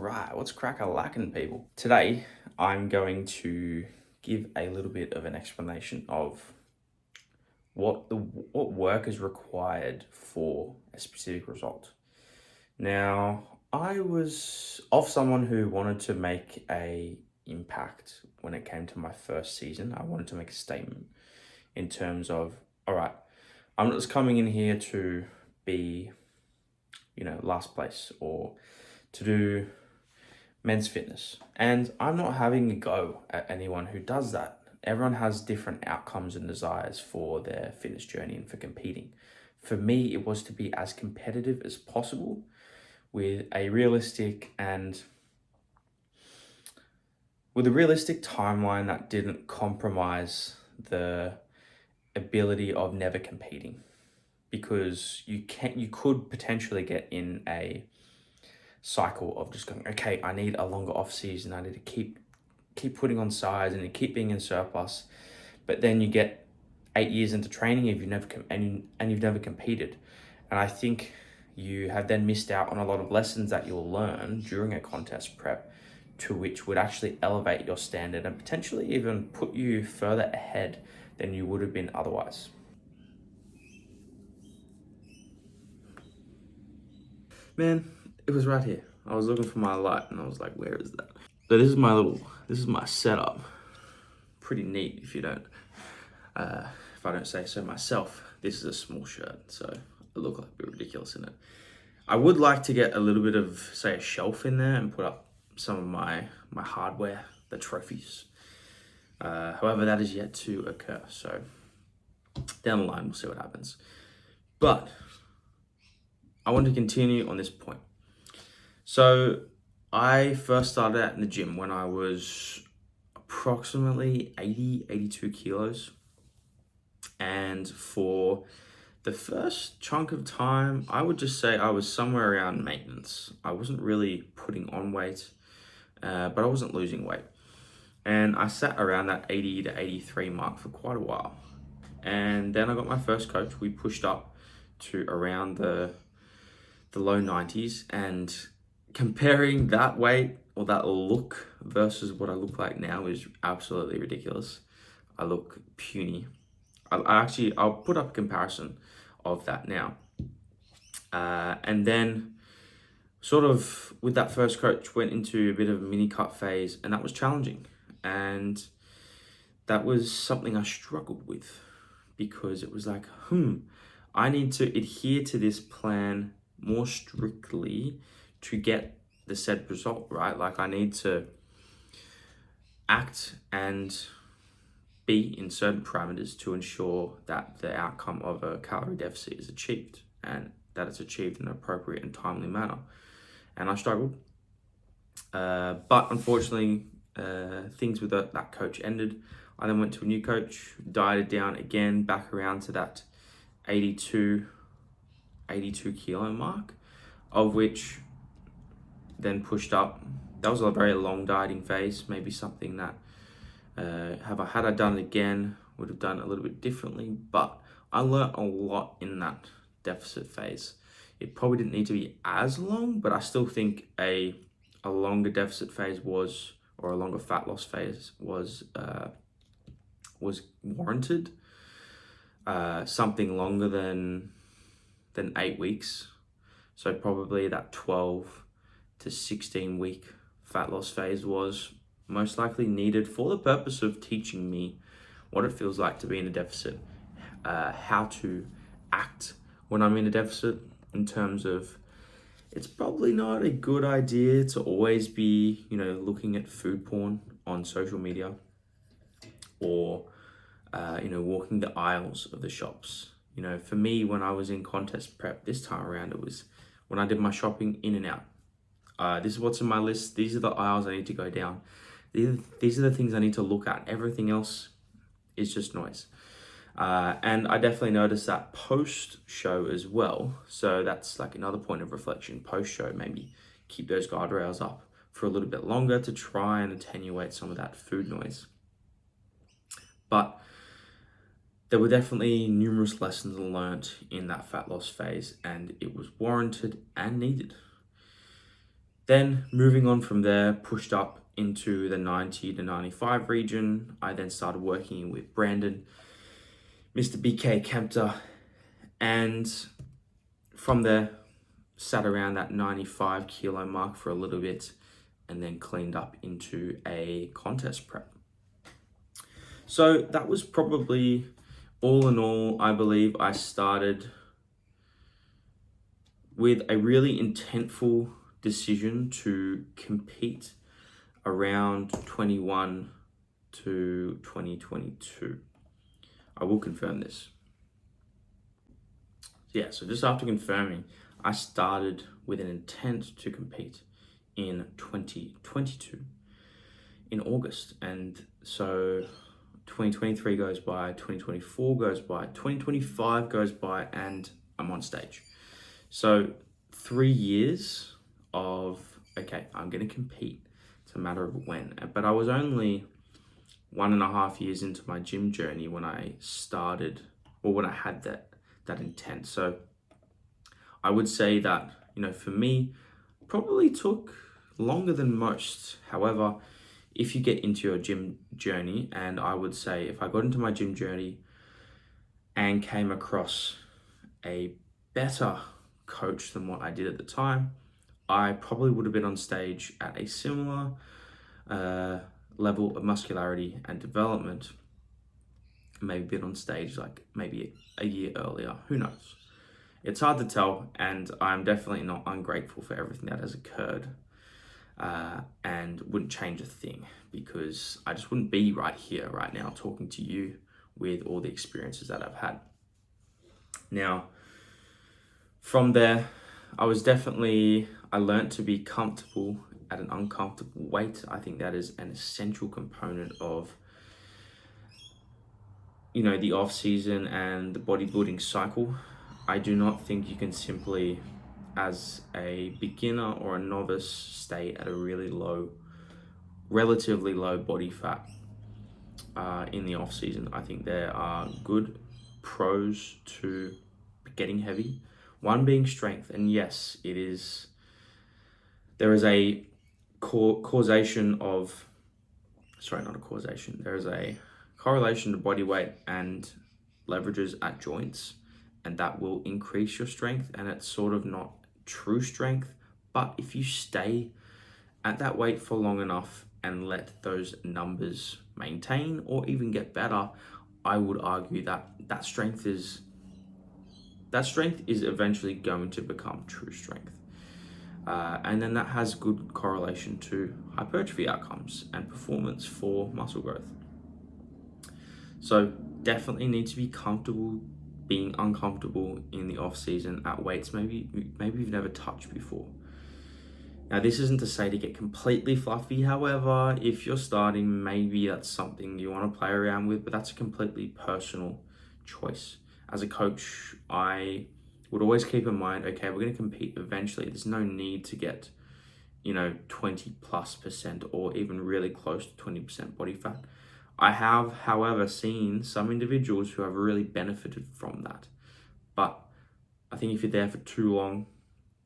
right, what's crack-a-lackin', people? Today, I'm going to give a little bit of an explanation of what work is required for a specific result. Now, I was of someone who wanted to make a impact when it came to my first season. I wanted to make a statement in terms of, all right, I'm not just coming in here to be, last place or to do men's fitness. And I'm not having a go at anyone who does that. Everyone has different outcomes and desires for their fitness journey and for competing. For me, it was to be as competitive as possible with a realistic timeline that didn't compromise the ability of never competing, because you could potentially get in a cycle of just going, okay, I need a longer off season. I need to keep putting on size and keep being in surplus. But then you get 8 years into training if you've never you've never competed. And I think you have then missed out on a lot of lessons that you'll learn during a contest prep, to which would actually elevate your standard and potentially even put you further ahead than you would have been otherwise. Man, it was right here. I was looking for my light and I was like, where is that? So this is my setup. Pretty neat if I don't say so myself. This is a small shirt, so I look like a bit ridiculous in it. I would like to get a little bit of, say, a shelf in there and put up some of my hardware, the trophies. However, that is yet to occur. So down the line, we'll see what happens. But I want to continue on this point. So I first started out in the gym when I was approximately 82 kilos. And for the first chunk of time, I would just say I was somewhere around maintenance. I wasn't really putting on weight, but I wasn't losing weight. And I sat around that 80 to 83 mark for quite a while. And then I got my first coach. We pushed up to around the low 90s, and comparing that weight or that look versus what I look like now is absolutely ridiculous. I look puny. I'll put up a comparison of that now. And then sort of with that first coach went into a bit of a mini cut phase, and that was challenging. And that was something I struggled with, because it was like, I need to adhere to this plan more strictly to get the said result, right? Like, I need to act and be in certain parameters to ensure that the outcome of a calorie deficit is achieved, and that it's achieved in an appropriate and timely manner. And I struggled. But unfortunately, things with that coach ended. I then went to a new coach, dieted down again, back around to that 82 kilo mark, of which then pushed up. That was a very long dieting phase, maybe something that had I done it again, would have done it a little bit differently. But I learned a lot in that deficit phase. It probably didn't need to be as long, but I still think a longer deficit phase or a longer fat loss phase was warranted. Something longer than 8 weeks. So probably that 12 to 16 week fat loss phase was most likely needed for the purpose of teaching me what it feels like to be in a deficit, how to act when I'm in a deficit, in terms of it's probably not a good idea to always be, looking at food porn on social media, or, walking the aisles of the shops. For me, when I was in contest prep this time around, it was when I did my shopping in and out. This is what's in my list. These are the aisles I need to go down. These are the things I need to look at. Everything else is just noise. And I definitely noticed that post-show as well. So that's like another point of reflection. Post-show, maybe keep those guardrails up for a little bit longer to try and attenuate some of that food noise. But there were definitely numerous lessons learned in that fat loss phase, and it was warranted and needed. Then moving on from there, pushed up into the 90 to 95 region. I then started working with Brandon, Mr. BK Kempter, and from there, sat around that 95 kilo mark for a little bit and then cleaned up into a contest prep. So that was probably all in all. I believe I started with a really intentful decision to compete around 21 to 2022. I will confirm this. Yeah, so just after confirming, I started with an intent to compete in 2022 in August. And so 2023 goes by, 2024 goes by, 2025 goes by, and I'm on stage. So 3 years of, okay, I'm going to compete. It's a matter of when. But I was only 1.5 years into my gym journey when I started, or when I had that intent. So I would say that, for me, probably took longer than most. However, if you get into your gym journey, and I would say if I got into my gym journey and came across a better coach than what I did at the time, I probably would have been on stage at a similar level of muscularity and development, maybe been on stage like maybe a year earlier, who knows? It's hard to tell, and I'm definitely not ungrateful for everything that has occurred, and wouldn't change a thing, because I just wouldn't be right here, right now, talking to you with all the experiences that I've had. Now, from there, I learned to be comfortable at an uncomfortable weight. I think that is an essential component of, the off season and the bodybuilding cycle. I do not think you can simply, as a beginner or a novice, stay at a relatively low body fat in the off season. I think there are good pros to getting heavy. One being strength, and yes, there is a correlation to body weight and leverages at joints, and that will increase your strength, and it's sort of not true strength. But if you stay at that weight for long enough and let those numbers maintain or even get better, I would argue that that strength is eventually going to become true strength. And then that has good correlation to hypertrophy outcomes and performance for muscle growth. So definitely need to be comfortable being uncomfortable in the off season at weights maybe you've never touched before. Now, this isn't to say to get completely fluffy. However, if you're starting, maybe that's something you want to play around with, but that's a completely personal choice. As a coach, I would always keep in mind, okay, we're going to compete eventually. There's no need to get, 20+% or even really close to 20% body fat. I have, however, seen some individuals who have really benefited from that. But I think if you're there for too long,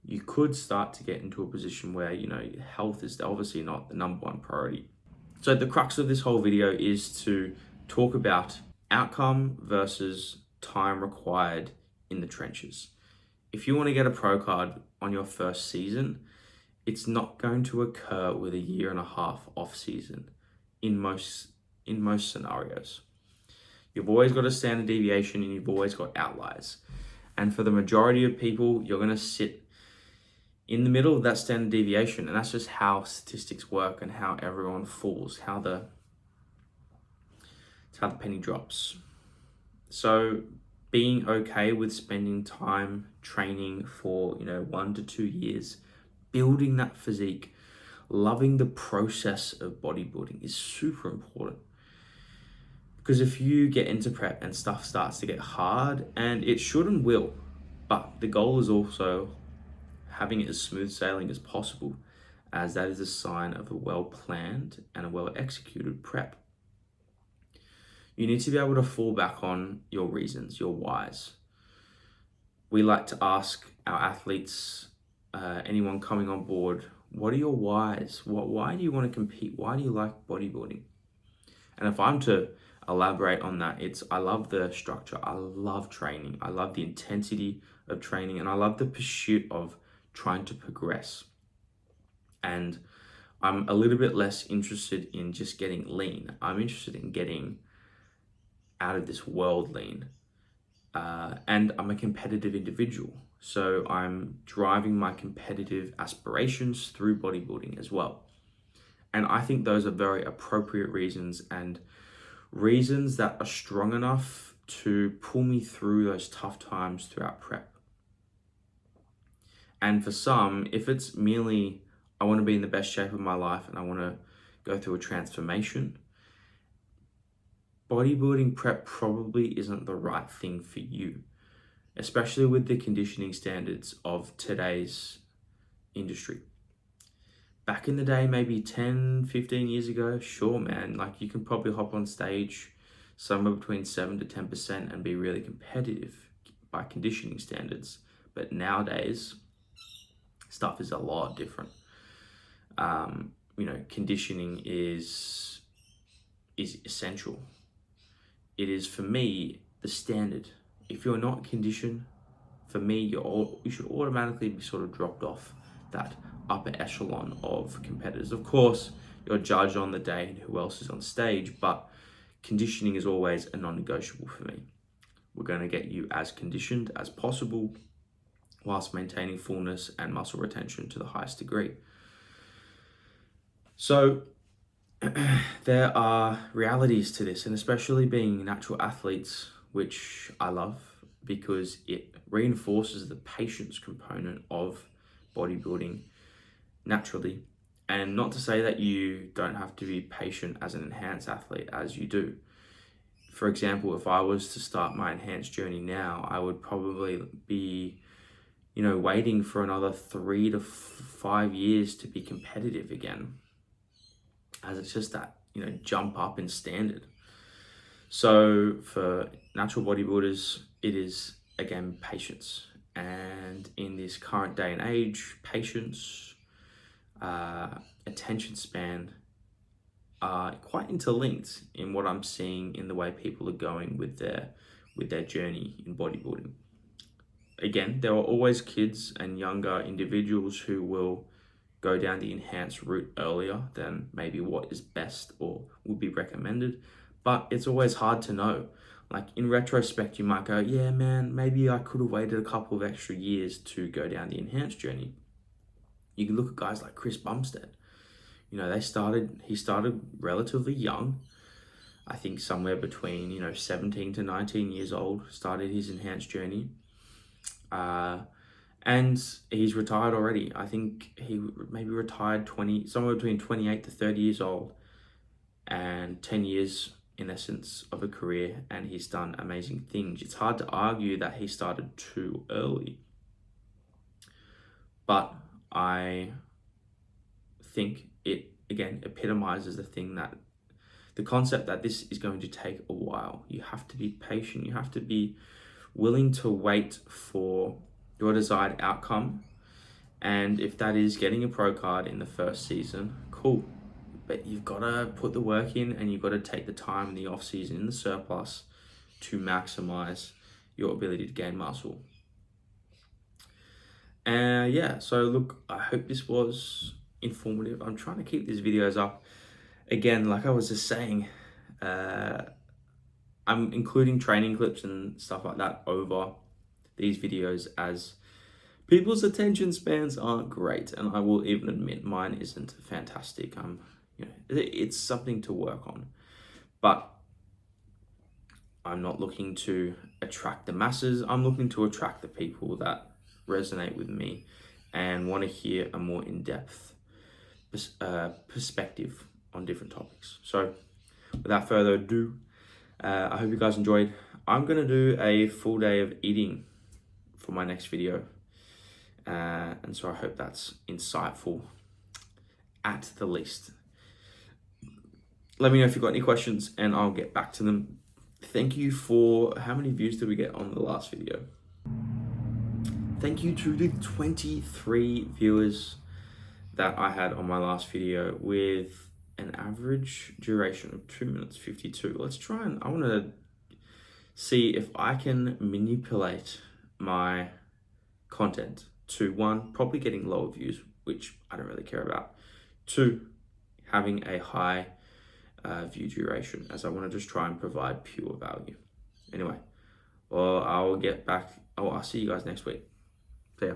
you could start to get into a position where, health is obviously not the number one priority. So the crux of this whole video is to talk about outcome versus time required in the trenches. If you want to get a pro card on your first season, it's not going to occur with a 1.5 year off season in most scenarios. You've always got a standard deviation and you've always got outliers. And for the majority of people, you're going to sit in the middle of that standard deviation. And that's just how statistics work and how everyone falls, how the penny drops. So being okay with spending time training for, 1 to 2 years, building that physique, loving the process of bodybuilding is super important. Because if you get into prep and stuff starts to get hard, and it should and will, but the goal is also having it as smooth sailing as possible, as that is a sign of a well-planned and a well-executed prep. You need to be able to fall back on your reasons, your whys. We like to ask our athletes, anyone coming on board, What are your whys? Why do you want to compete? Why do you like bodybuilding? And if I'm to elaborate on that, I love the structure. I love training. I love the intensity of training, and I love the pursuit of trying to progress. And I'm a little bit less interested in just getting lean. I'm interested in getting out of this world lean. And I'm a competitive individual. So I'm driving my competitive aspirations through bodybuilding as well. And I think those are very appropriate reasons, and reasons that are strong enough to pull me through those tough times throughout prep. And for some, if it's merely, I want to be in the best shape of my life and I want to go through a transformation, bodybuilding prep probably isn't the right thing for you, especially with the conditioning standards of today's industry. Back in the day, maybe 10, 15 years ago, sure, man, like you can probably hop on stage somewhere between 7 to 10% and be really competitive by conditioning standards. But nowadays, stuff is a lot different. Conditioning is essential. It is, for me, the standard. If you're not conditioned, for me, you should automatically be sort of dropped off that upper echelon of competitors. Of course, you're judged on the day and who else is on stage, but conditioning is always a non-negotiable for me. We're going to get you as conditioned as possible whilst maintaining fullness and muscle retention to the highest degree. So there are realities to this, and especially being natural athletes, which I love because it reinforces the patience component of bodybuilding naturally. And not to say that you don't have to be patient as an enhanced athlete, as you do. For example, if I was to start my enhanced journey now, I would probably be, waiting for another 3 to 5 years to be competitive again, as it's just that, jump up in standard. So for natural bodybuilders, it is, again, patience. And in this current day and age, patience, attention span are quite interlinked in what I'm seeing in the way people are going with their journey in bodybuilding. Again, there are always kids and younger individuals who will go down the enhanced route earlier than maybe what is best or would be recommended, but it's always hard to know. Like in retrospect, you might go, yeah, man, maybe I could have waited a couple of extra years to go down the enhanced journey. You can look at guys like Chris Bumstead. He started relatively young. I think somewhere between, 17 to 19 years old, started his enhanced journey. And he's retired already. I think he maybe retired somewhere between 28 to 30 years old, and 10 years in essence of a career, and he's done amazing things. It's hard to argue that he started too early, but I think it again epitomizes the concept that this is going to take a while. You have to be patient. You have to be willing to wait for your desired outcome. And if that is getting a pro card in the first season, cool. But you've got to put the work in, and you've got to take the time in the off season, in the surplus, to maximize your ability to gain muscle. So look, I hope this was informative. I'm trying to keep these videos up. Again, like I was just saying, I'm including training clips and stuff like that over these videos, as people's attention spans aren't great, and I will even admit mine isn't fantastic. It's something to work on, but I'm not looking to attract the masses. I'm looking to attract the people that resonate with me and want to hear a more in-depth perspective on different topics. So without further ado, I hope you guys enjoyed. I'm going to do a full day of eating for my next video. And so I hope that's insightful at the least. Let me know if you've got any questions and I'll get back to them. Thank you for, how many views did we get on the last video? Thank you to the 23 viewers that I had on my last video with an average duration of 2 minutes 52. Let's try and, I want to see if I can manipulate my content to, one, probably getting lower views, which I don't really care about. Two, having a high view duration, as I want to just try and provide pure value. Anyway, well, I'll get back. I'll see you guys next week. See ya.